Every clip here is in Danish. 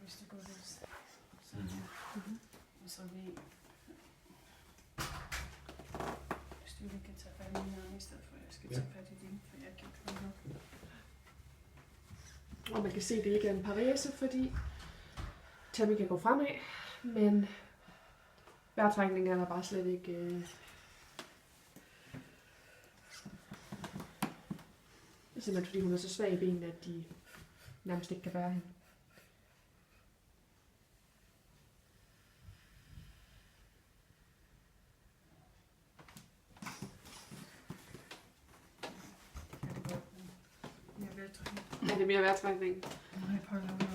hvis det går løs. Så, og så vi... Hvis du lige kan tage fat i mine arme, i stedet for at jeg skal tage fat i dine, for jeg kan ikke komme op. Og man kan se, at det ikke er en parese, fordi Tammy kan gå fremad, men vejrtrækningen er der bare slet ikke... Det er simpelthen fordi hun er så svag i benene, at de nærmest ikke kan bære hende. Ja, det er mere vejrtrækning. Nej, prøv at lade mig.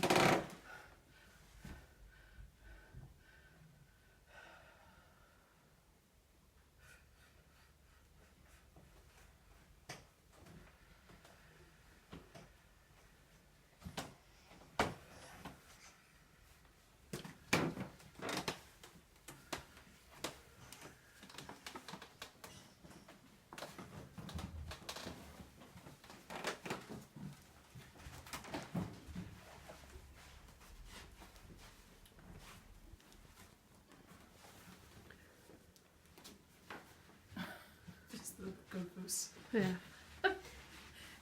Good boost. Ja.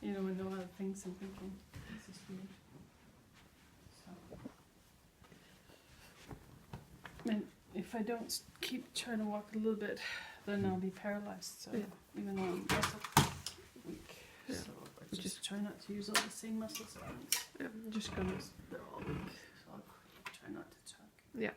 You know, when no other things I'm thinking. This is weird. So. And if I don't keep trying to walk a little bit, then I'll be paralyzed. So even though I'm also weak, so I just try not to use all the same muscles at once. Yeah, just gonna. They're all weak, so I'll try not to talk. Yeah.